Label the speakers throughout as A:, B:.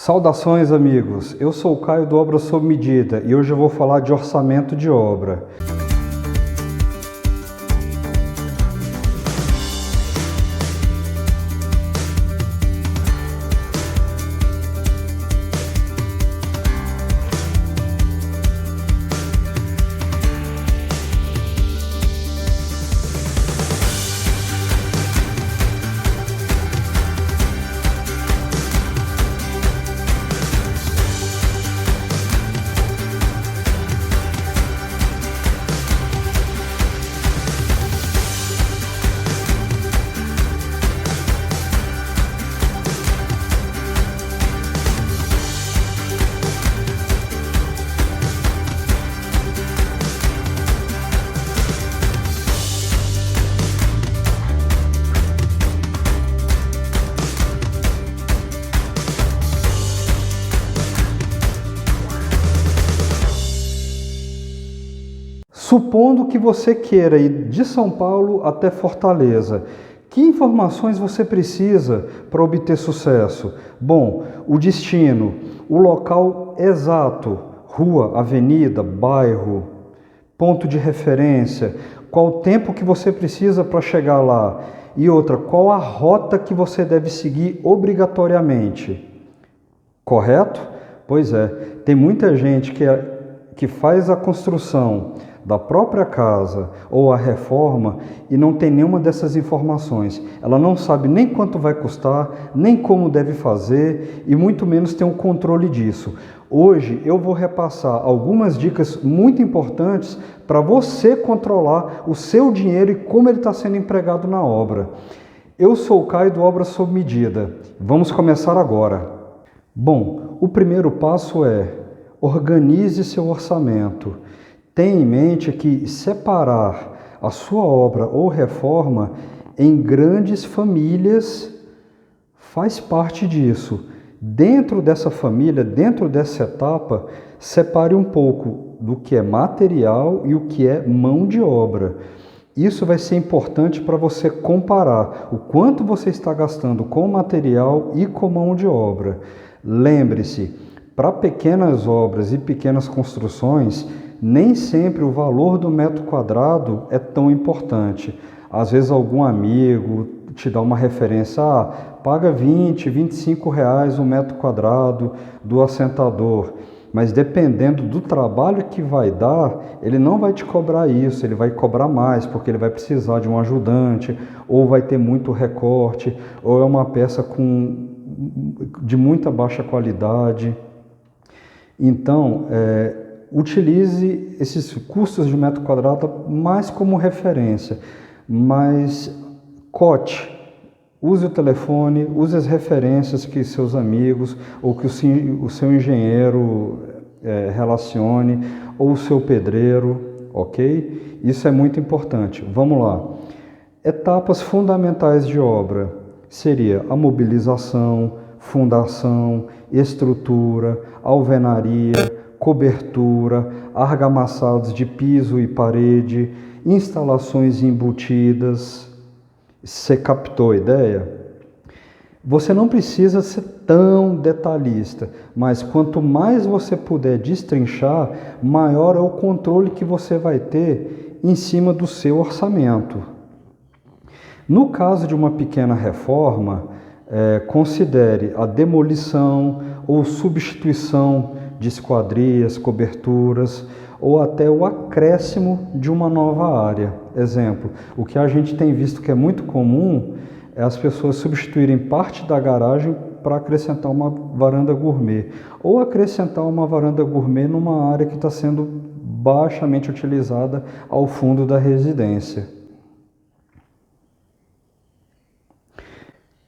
A: Saudações, amigos! Eu sou o Caio do Obra Sob Medida e hoje eu vou falar de orçamento de obra. Supondo que você queira ir de São Paulo até Fortaleza, que informações você precisa para obter sucesso? Bom, o destino, o local exato, rua, avenida, bairro, ponto de referência, qual o tempo que você precisa para chegar lá e outra, qual a rota que você deve seguir obrigatoriamente. Correto? Pois é, tem muita gente que faz a construção da própria casa ou a reforma e não tem nenhuma dessas informações. Ela não sabe nem quanto vai custar, nem como deve fazer e muito menos tem um controle disso. Hoje eu vou repassar algumas dicas muito importantes para você controlar o seu dinheiro e como ele está sendo empregado na obra. Eu sou o Caio do Obra Sob Medida. Vamos começar agora. Bom, o primeiro passo é organize seu orçamento. Tenha em mente que separar a sua obra ou reforma em grandes famílias faz parte disso. Dentro dessa família, dentro dessa etapa, separe um pouco do que é material e o que é mão de obra. Isso vai ser importante para você comparar o quanto você está gastando com material e com mão de obra. Lembre-se, para pequenas obras e pequenas construções, nem sempre o valor do metro quadrado é tão importante. Às vezes algum amigo te dá uma referência, paga 20, 25 reais o metro quadrado do assentador. Mas dependendo do trabalho que vai dar, ele não vai te cobrar isso, ele vai cobrar mais, porque ele vai precisar de um ajudante, ou vai ter muito recorte, ou é uma peça de muita baixa qualidade. Então, utilize esses custos de metro quadrado mais como referência, mas cote, use o telefone, use as referências que seus amigos ou que o seu engenheiro relacione, ou o seu pedreiro, ok? Isso é muito importante. Vamos lá. Etapas fundamentais de obra seria a mobilização, fundação, estrutura, alvenaria, cobertura, argamassados de piso e parede, instalações embutidas. Você captou a ideia? Você não precisa ser tão detalhista, mas quanto mais você puder destrinchar, maior é o controle que você vai ter em cima do seu orçamento. No caso de uma pequena reforma, considere a demolição ou substituição de esquadrias, coberturas ou até o acréscimo de uma nova área. Exemplo, o que a gente tem visto que é muito comum é as pessoas substituírem parte da garagem para acrescentar uma varanda gourmet ou acrescentar uma varanda gourmet numa área que está sendo baixamente utilizada ao fundo da residência.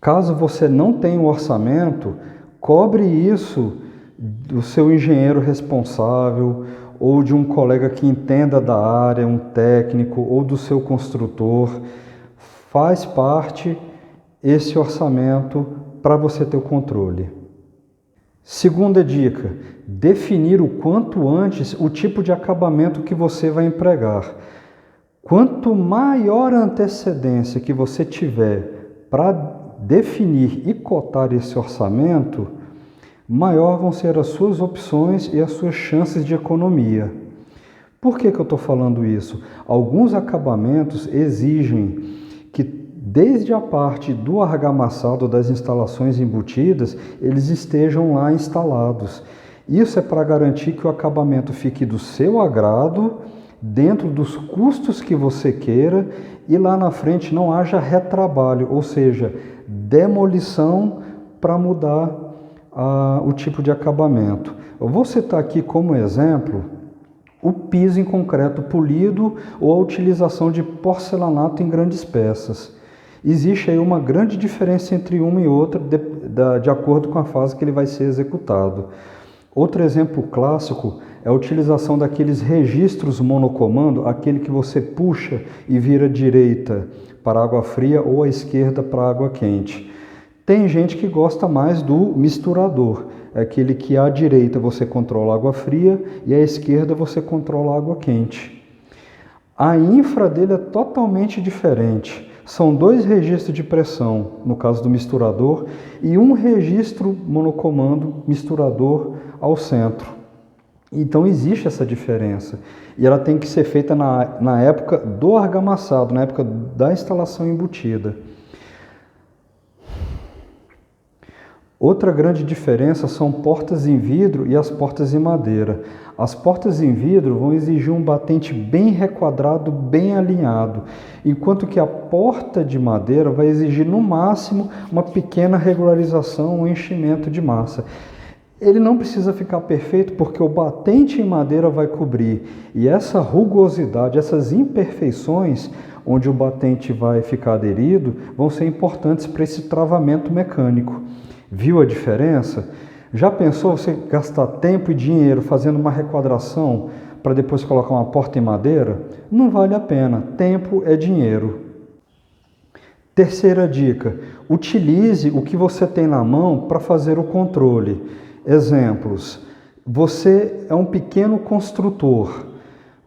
A: Caso você não tenha um orçamento, cobre isso do seu engenheiro responsável ou de um colega que entenda da área, um técnico ou do seu construtor. Faz parte esse orçamento para você ter o controle. Segunda dica, definir o quanto antes o tipo de acabamento que você vai empregar. Quanto maior a antecedência que você tiver para definir e cotar esse orçamento, maior vão ser as suas opções e as suas chances de economia. Por que eu estou falando isso? Alguns acabamentos exigem que, desde a parte do argamassado das instalações embutidas, eles estejam lá instalados. Isso é para garantir que o acabamento fique do seu agrado, dentro dos custos que você queira, e lá na frente não haja retrabalho, ou seja, demolição para mudar o tipo de acabamento. Eu vou citar aqui como exemplo o piso em concreto polido ou a utilização de porcelanato em grandes peças. Existe aí uma grande diferença entre uma e outra de acordo com a fase que ele vai ser executado. Outro exemplo clássico é a utilização daqueles registros monocomando, aquele que você puxa e vira à direita para água fria ou à esquerda para água quente. Tem gente que gosta mais do misturador, é aquele que à direita você controla a água fria e à esquerda você controla a água quente. A infra dele é totalmente diferente. São 2 registros de pressão, no caso do misturador, e um registro monocomando misturador ao centro. Então existe essa diferença. E ela tem que ser feita na época do argamassado, na época da instalação embutida. Outra grande diferença são portas em vidro e as portas em madeira. As portas em vidro vão exigir um batente bem requadrado, bem alinhado, enquanto que a porta de madeira vai exigir no máximo uma pequena regularização, um enchimento de massa. Ele não precisa ficar perfeito porque o batente em madeira vai cobrir, e essa rugosidade, essas imperfeições onde o batente vai ficar aderido, vão ser importantes para esse travamento mecânico. Viu a diferença? Já pensou você gastar tempo e dinheiro fazendo uma requadração para depois colocar uma porta em madeira? Não vale a pena, tempo é dinheiro. Terceira dica, utilize o que você tem na mão para fazer o controle. Exemplos, você é um pequeno construtor,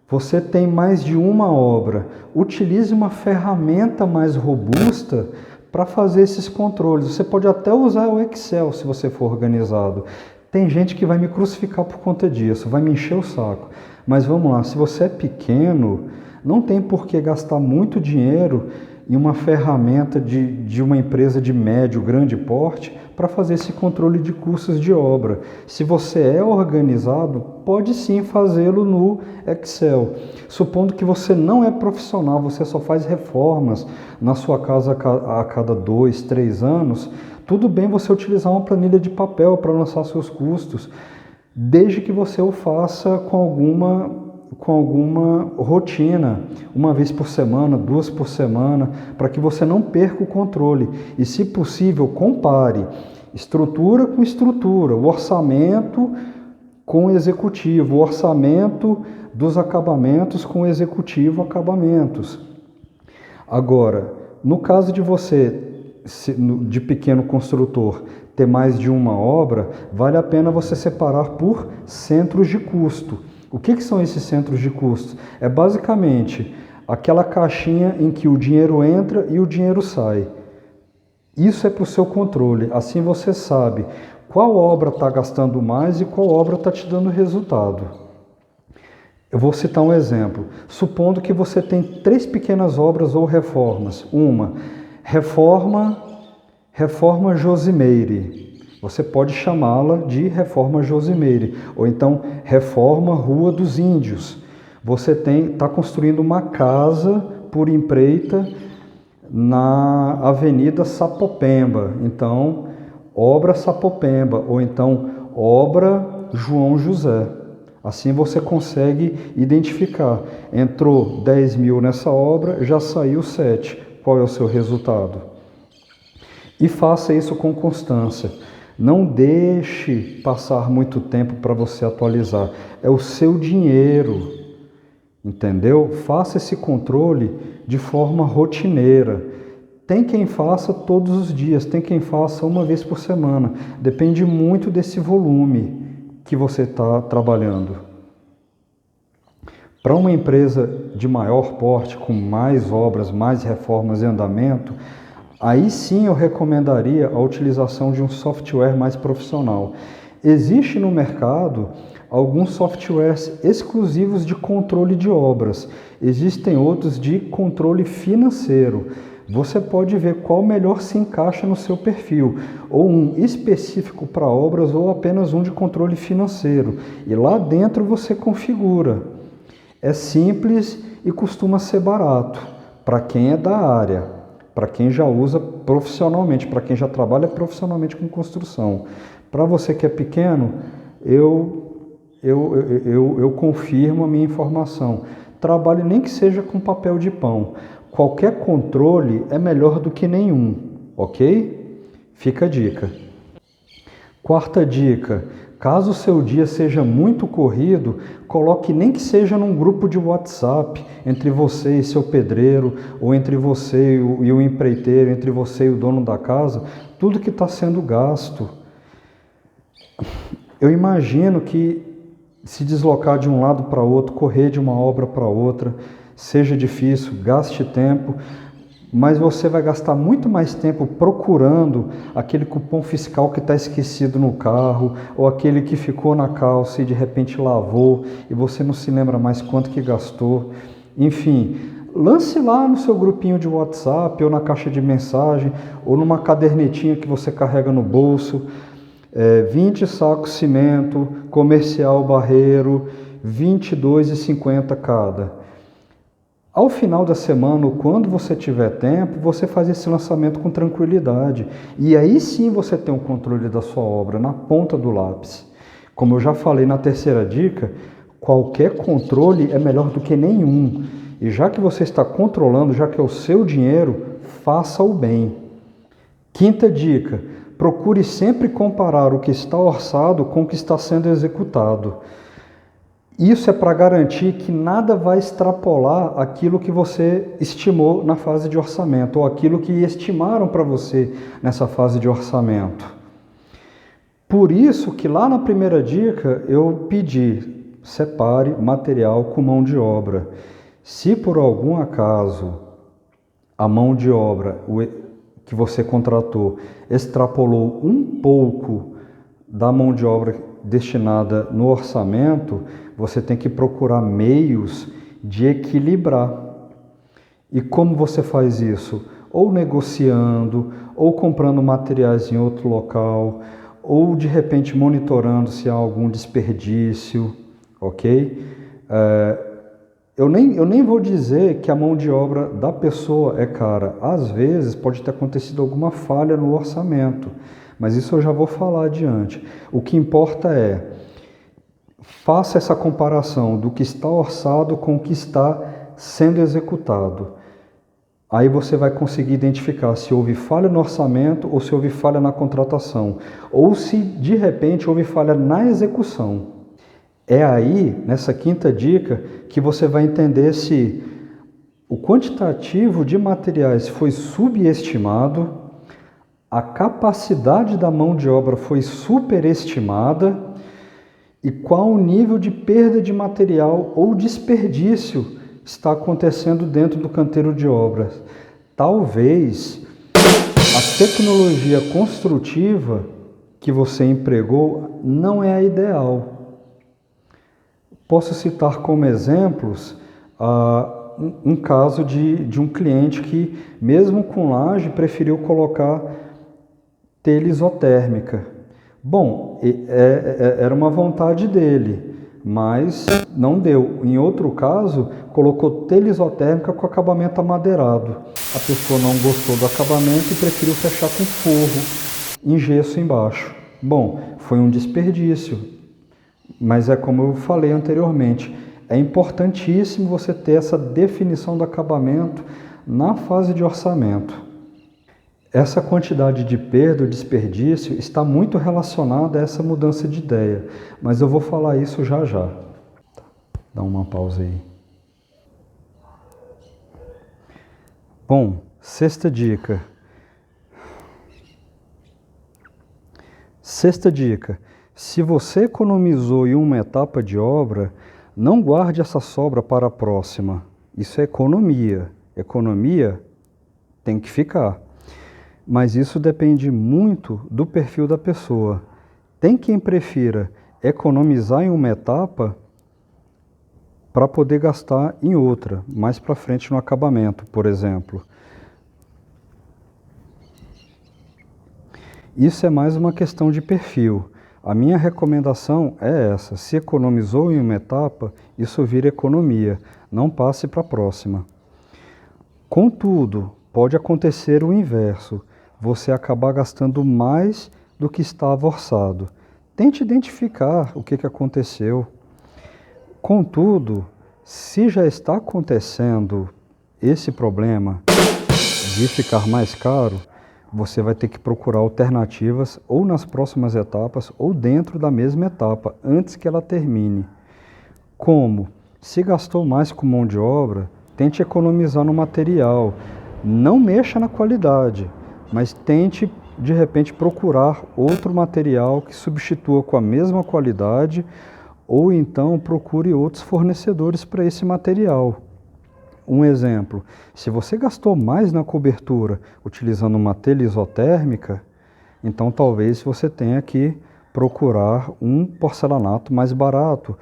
A: você tem mais de uma obra, utilize uma ferramenta mais robusta para fazer esses controles. Você pode até usar o Excel se você for organizado. Tem gente que vai me crucificar por conta disso, vai me encher o saco. Mas vamos lá, se você é pequeno, não tem por que gastar muito dinheiro em uma ferramenta de uma empresa de médio, grande porte para fazer esse controle de custos de obra. Se você é organizado, pode sim fazê-lo no Excel. Supondo que você não é profissional, você só faz reformas na sua casa a cada 2, 3 anos, tudo bem você utilizar uma planilha de papel para lançar seus custos, desde que você o faça com alguma rotina, uma vez por semana, 2 por semana, para que você não perca o controle. E, se possível, compare estrutura com estrutura, o orçamento com o executivo, o orçamento dos acabamentos com o executivo acabamentos. Agora, no caso de você, de pequeno construtor, ter mais de uma obra, vale a pena você separar por centros de custo. O que são esses centros de custos? É basicamente aquela caixinha em que o dinheiro entra e o dinheiro sai. Isso é para o seu controle, assim você sabe qual obra está gastando mais e qual obra está te dando resultado. Eu vou citar um exemplo. Supondo que você tem 3 pequenas obras ou reformas. Uma, reforma Josimeire. Você pode chamá-la de reforma Josimeire, ou então reforma Rua dos Índios. Você está construindo uma casa por empreita na Avenida Sapopemba, então obra Sapopemba, ou então obra João José. Assim você consegue identificar, entrou 10 mil nessa obra, já saiu 7, qual é o seu resultado? E faça isso com constância. Não deixe passar muito tempo para você atualizar. É o seu dinheiro, entendeu? Faça esse controle de forma rotineira. Tem quem faça todos os dias, tem quem faça uma vez por semana. Depende muito desse volume que você está trabalhando. Para uma empresa de maior porte, com mais obras, mais reformas em andamento, aí sim eu recomendaria a utilização de um software mais profissional. Existe no mercado alguns softwares exclusivos de controle de obras. Existem outros de controle financeiro. Você pode ver qual melhor se encaixa no seu perfil, ou um específico para obras ou apenas um de controle financeiro. E lá dentro você configura. É simples e costuma ser barato para quem é da área, para quem já usa profissionalmente, para quem já trabalha profissionalmente com construção. Para você que é pequeno, eu confirmo a minha informação. Trabalhe nem que seja com papel de pão. Qualquer controle é melhor do que nenhum, ok? Fica a dica. Quarta dica, caso o seu dia seja muito corrido, coloque nem que seja num grupo de WhatsApp, entre você e seu pedreiro, ou entre você e o empreiteiro, entre você e o dono da casa, tudo que está sendo gasto. Eu imagino que se deslocar de um lado para outro, correr de uma obra para outra, seja difícil, gaste tempo, mas você vai gastar muito mais tempo procurando aquele cupom fiscal que está esquecido no carro, ou aquele que ficou na calça e de repente lavou e você não se lembra mais quanto que gastou. Enfim, lance lá no seu grupinho de WhatsApp, ou na caixa de mensagem, ou numa cadernetinha que você carrega no bolso, 20 sacos cimento, comercial barreiro, R$22,50 cada. Ao final da semana, quando você tiver tempo, você faz esse lançamento com tranquilidade. E aí sim você tem o controle da sua obra na ponta do lápis. Como eu já falei na terceira dica, qualquer controle é melhor do que nenhum. E já que você está controlando, já que é o seu dinheiro, faça-o bem. Quinta dica, procure sempre comparar o que está orçado com o que está sendo executado. Isso é para garantir que nada vai extrapolar aquilo que você estimou na fase de orçamento, ou aquilo que estimaram para você nessa fase de orçamento. Por isso que lá na primeira dica eu pedi, separe material com mão de obra. Se por algum acaso a mão de obra que você contratou extrapolou um pouco da mão de obra destinada no orçamento, você tem que procurar meios de equilibrar. E como você faz isso? Ou negociando, ou comprando materiais em outro local, ou de repente monitorando se há algum desperdício, ok? Eu nem vou dizer que a mão de obra da pessoa é cara. Às vezes pode ter acontecido alguma falha no orçamento, mas isso eu já vou falar adiante. O que importa é, faça essa comparação do que está orçado com o que está sendo executado. Aí você vai conseguir identificar se houve falha no orçamento ou se houve falha na contratação, ou se de repente houve falha na execução. É aí, nessa quinta dica, que você vai entender se o quantitativo de materiais foi subestimado, a capacidade da mão de obra foi superestimada e qual o nível de perda de material ou desperdício está acontecendo dentro do canteiro de obras. Talvez a tecnologia construtiva que você empregou não é a ideal. Posso citar como exemplos um caso de um cliente que, mesmo com laje, preferiu colocar telha isotérmica. Bom, era uma vontade dele, mas não deu. Em outro caso, colocou telha isotérmica com acabamento amadeirado. A pessoa não gostou do acabamento e preferiu fechar com forro em gesso embaixo. Bom, foi um desperdício, mas é como eu falei anteriormente, é importantíssimo você ter essa definição do acabamento na fase de orçamento. Essa quantidade de perda ou desperdício está muito relacionada a essa mudança de ideia, mas eu vou falar isso já já. Dá uma pausa aí. Bom, sexta dica. Sexta dica. Se você economizou em uma etapa de obra, não guarde essa sobra para a próxima. Isso é economia. Economia tem que ficar. Mas isso depende muito do perfil da pessoa. Tem quem prefira economizar em uma etapa para poder gastar em outra, mais para frente no acabamento, por exemplo. Isso é mais uma questão de perfil. A minha recomendação é essa: se economizou em uma etapa, isso vira economia, não passe para a próxima. Contudo, pode acontecer o inverso, você acabar gastando mais do que estava orçado. Tente identificar o que aconteceu. Contudo, se já está acontecendo esse problema de ficar mais caro, você vai ter que procurar alternativas ou nas próximas etapas ou dentro da mesma etapa, antes que ela termine. Como? Se gastou mais com mão de obra, tente economizar no material. Não mexa na qualidade, mas tente, de repente, procurar outro material que substitua com a mesma qualidade, ou então procure outros fornecedores para esse material. Um exemplo, se você gastou mais na cobertura utilizando uma telha isotérmica, então talvez você tenha que procurar um porcelanato mais barato,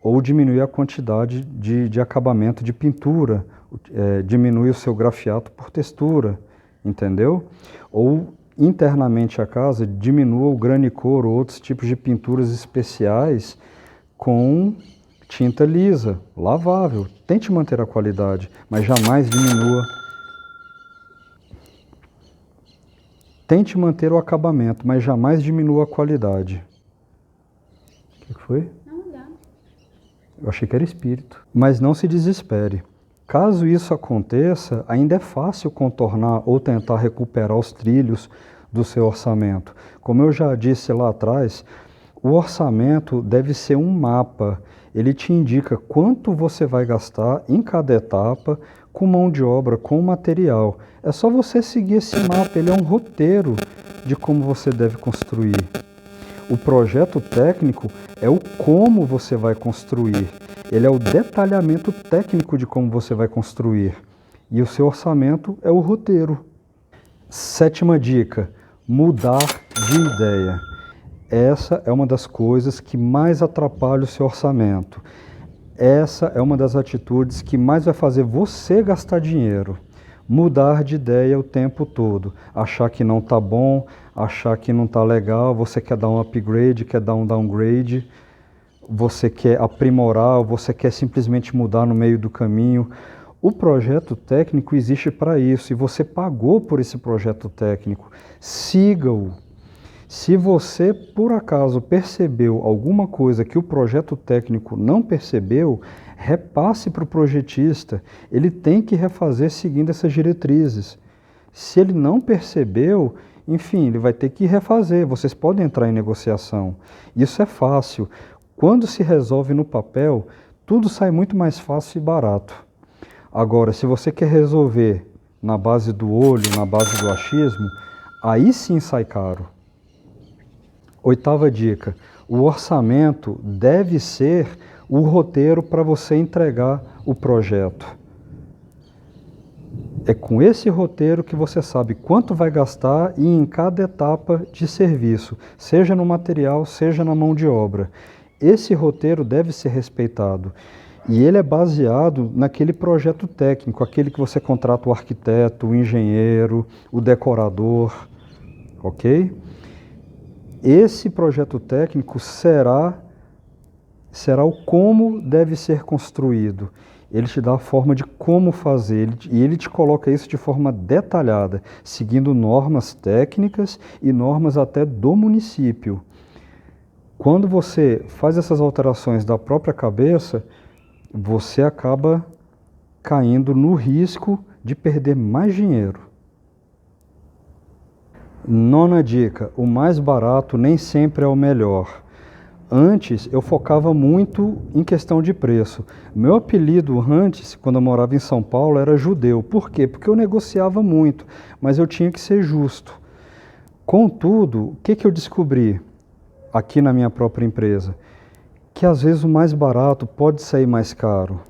A: ou diminuir a quantidade de acabamento de pintura, diminuir o seu grafiato por textura, entendeu? Ou internamente a casa, diminua o granicor ou outros tipos de pinturas especiais com tinta lisa, lavável. Tente manter a qualidade, mas jamais diminua. Tente manter o acabamento, mas jamais diminua a qualidade. O que foi? Eu achei que era espírito. Mas não se desespere. Caso isso aconteça, ainda é fácil contornar ou tentar recuperar os trilhos do seu orçamento. Como eu já disse lá atrás, o orçamento deve ser um mapa. Ele te indica quanto você vai gastar em cada etapa, com mão de obra, com material. É só você seguir esse mapa, ele é um roteiro de como você deve construir. O projeto técnico é o como você vai construir. Ele é o detalhamento técnico de como você vai construir. E o seu orçamento é o roteiro. 7ª dica: mudar de ideia. Essa é uma das coisas que mais atrapalha o seu orçamento. Essa é uma das atitudes que mais vai fazer você gastar dinheiro. Mudar de ideia o tempo todo. Achar que não está bom, achar que não está legal, você quer dar um upgrade, quer dar um downgrade, você quer aprimorar, você quer simplesmente mudar no meio do caminho. O projeto técnico existe para isso e você pagou por esse projeto técnico. Siga-o. Se você, por acaso, percebeu alguma coisa que o projeto técnico não percebeu, repasse para o projetista. Ele tem que refazer seguindo essas diretrizes. Se ele não percebeu, enfim, ele vai ter que refazer. Vocês podem entrar em negociação. Isso é fácil. Quando se resolve no papel, tudo sai muito mais fácil e barato. Agora, se você quer resolver na base do olho, na base do achismo, aí sim sai caro. 8ª dica: o orçamento deve ser o roteiro para você entregar o projeto. É com esse roteiro que você sabe quanto vai gastar e em cada etapa de serviço, seja no material, seja na mão de obra. Esse roteiro deve ser respeitado. E ele é baseado naquele projeto técnico, aquele que você contrata o arquiteto, o engenheiro, o decorador, ok? Esse projeto técnico será o como deve ser construído. Ele te dá a forma de como fazer e ele te coloca isso de forma detalhada, seguindo normas técnicas e normas até do município. Quando você faz essas alterações da própria cabeça, você acaba caindo no risco de perder mais dinheiro. 9ª dica: o mais barato nem sempre é o melhor. Antes eu focava muito em questão de preço. Meu apelido antes, quando eu morava em São Paulo, era judeu. Por quê? Porque eu negociava muito, mas eu tinha que ser justo. Contudo, o que eu descobri aqui na minha própria empresa? Que às vezes o mais barato pode sair mais caro.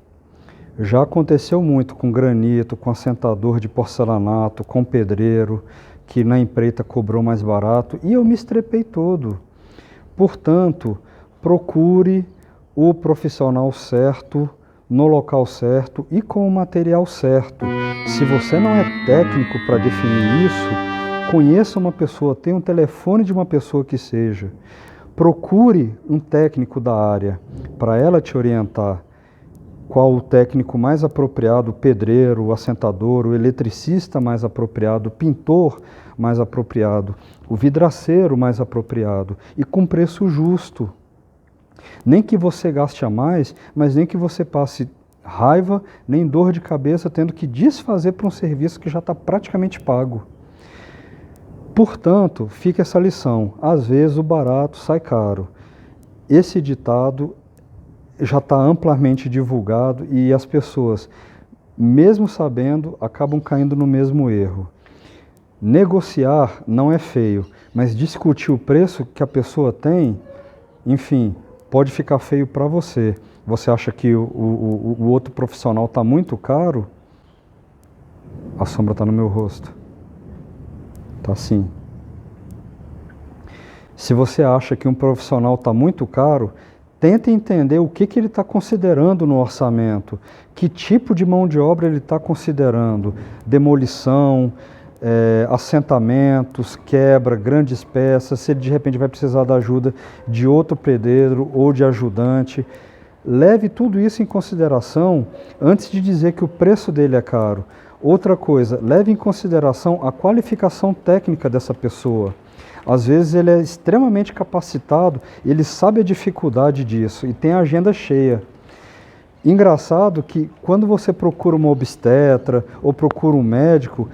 A: Já aconteceu muito com granito, com assentador de porcelanato, com pedreiro, que na empreita cobrou mais barato, e eu me estrepei todo. Portanto, procure o profissional certo, no local certo e com o material certo. Se você não é técnico para definir isso, conheça uma pessoa, tenha um telefone de uma pessoa que seja. Procure um técnico da área para ela te orientar. Qual o técnico mais apropriado, o pedreiro, o assentador, o eletricista mais apropriado, o pintor mais apropriado, o vidraceiro mais apropriado e com preço justo. Nem que você gaste a mais, mas nem que você passe raiva, nem dor de cabeça tendo que desfazer para um serviço que já está praticamente pago. Portanto, fica essa lição, às vezes o barato sai caro. Esse ditado já está amplamente divulgado e as pessoas, mesmo sabendo, acabam caindo no mesmo erro. Negociar não é feio, mas discutir o preço que a pessoa tem, enfim, pode ficar feio para você. Você acha que o outro profissional está muito caro? A sombra está no meu rosto. Está sim. Se você acha que um profissional está muito caro, tente entender o que ele está considerando no orçamento, que tipo de mão de obra ele está considerando, demolição, assentamentos, quebra, grandes peças, se ele de repente vai precisar da ajuda de outro pedreiro ou de ajudante. Leve tudo isso em consideração antes de dizer que o preço dele é caro. Outra coisa, leve em consideração a qualificação técnica dessa pessoa. Às vezes ele é extremamente capacitado, ele sabe a dificuldade disso e tem a agenda cheia. Engraçado que quando você procura uma obstetra ou procura um médico,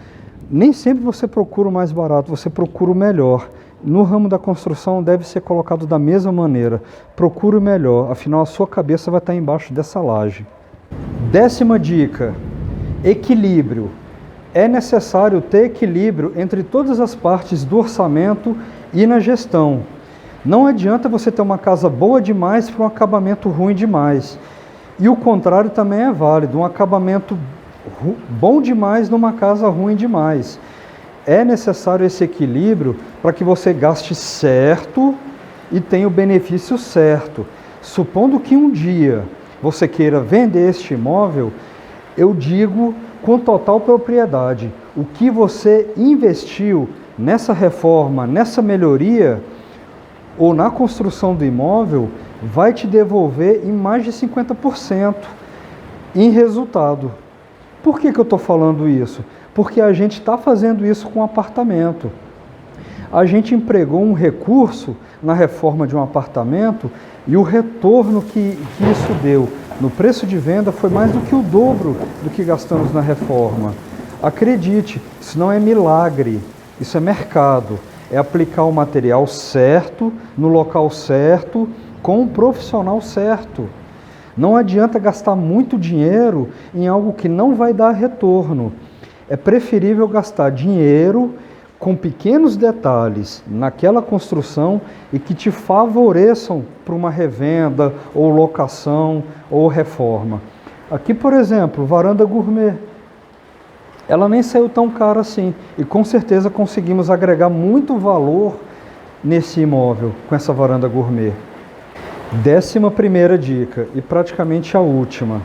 A: nem sempre você procura o mais barato, você procura o melhor. No ramo da construção deve ser colocado da mesma maneira. Procure o melhor, afinal a sua cabeça vai estar embaixo dessa laje. 10ª dica, equilíbrio. É necessário ter equilíbrio entre todas as partes do orçamento e na gestão. Não adianta você ter uma casa boa demais para um acabamento ruim demais. E o contrário também é válido, um acabamento bom demais numa casa ruim demais. É necessário esse equilíbrio para que você gaste certo e tenha o benefício certo. Supondo que um dia você queira vender este imóvel, eu digo com total propriedade, o que você investiu nessa reforma, nessa melhoria ou na construção do imóvel, vai te devolver em mais de 50% em resultado. Por que eu estou falando isso? Porque a gente está fazendo isso com apartamento. A gente empregou um recurso na reforma de um apartamento e o retorno que isso deu no preço de venda foi mais do que o dobro do que gastamos na reforma. Acredite, isso não é milagre, isso é mercado. É aplicar o material certo, no local certo, com um profissional certo. Não adianta gastar muito dinheiro em algo que não vai dar retorno. É preferível gastar dinheiro com pequenos detalhes naquela construção e que te favoreçam para uma revenda, ou locação, ou reforma. Aqui, por exemplo, varanda gourmet. Ela nem saiu tão cara assim e com certeza conseguimos agregar muito valor nesse imóvel com essa varanda gourmet. 11ª dica e praticamente a última.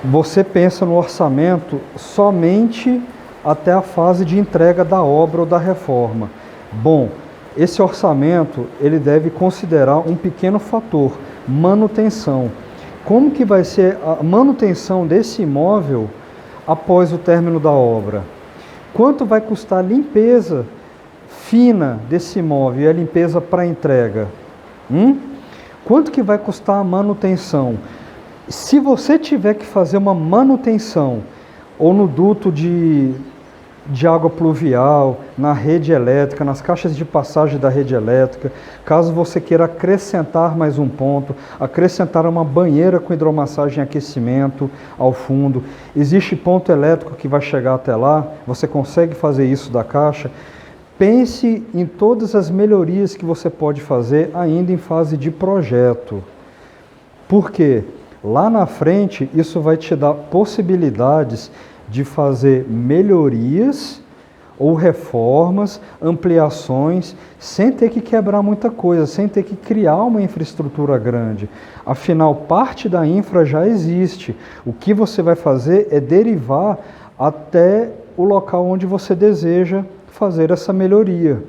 A: Você pensa no orçamento somente até a fase de entrega da obra ou da reforma. Bom, esse orçamento ele deve considerar um pequeno fator, manutenção. Como que vai ser a manutenção desse imóvel após o término da obra? Quanto vai custar a limpeza fina desse imóvel e a limpeza para entrega? Quanto que vai custar a manutenção? Se você tiver que fazer uma manutenção ou no duto de água pluvial, na rede elétrica, nas caixas de passagem da rede elétrica, caso você queira acrescentar mais um ponto, acrescentar uma banheira com hidromassagem e aquecimento ao fundo, existe ponto elétrico que vai chegar até lá, você consegue fazer isso da caixa. Pense em todas as melhorias que você pode fazer ainda em fase de projeto. Por quê? Lá na frente, isso vai te dar possibilidades de fazer melhorias ou reformas, ampliações, sem ter que quebrar muita coisa, sem ter que criar uma infraestrutura grande. Afinal, parte da infra já existe. O que você vai fazer é derivar até o local onde você deseja fazer essa melhoria.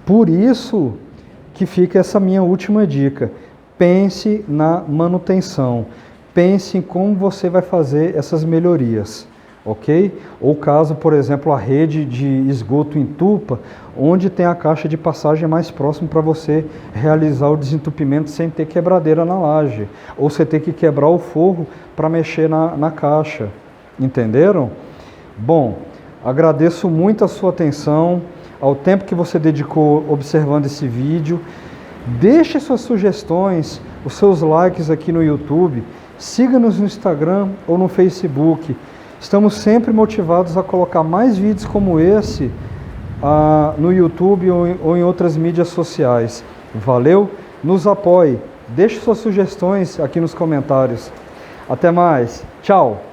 A: Por isso que fica essa minha última dica. Pense na manutenção. Pense em como você vai fazer essas melhorias. Ok? Ou caso, por exemplo, a rede de esgoto entupa, onde tem a caixa de passagem mais próximo para você realizar o desentupimento sem ter quebradeira na laje, ou você ter que quebrar o forro para mexer na caixa. Entenderam? Bom, agradeço muito a sua atenção, ao tempo que você dedicou observando esse vídeo. Deixe suas sugestões, os seus likes aqui no YouTube, siga-nos no Instagram ou no Facebook. Estamos sempre motivados a colocar mais vídeos como esse no YouTube ou em outras mídias sociais. Valeu? Nos apoie. Deixe suas sugestões aqui nos comentários. Até mais. Tchau.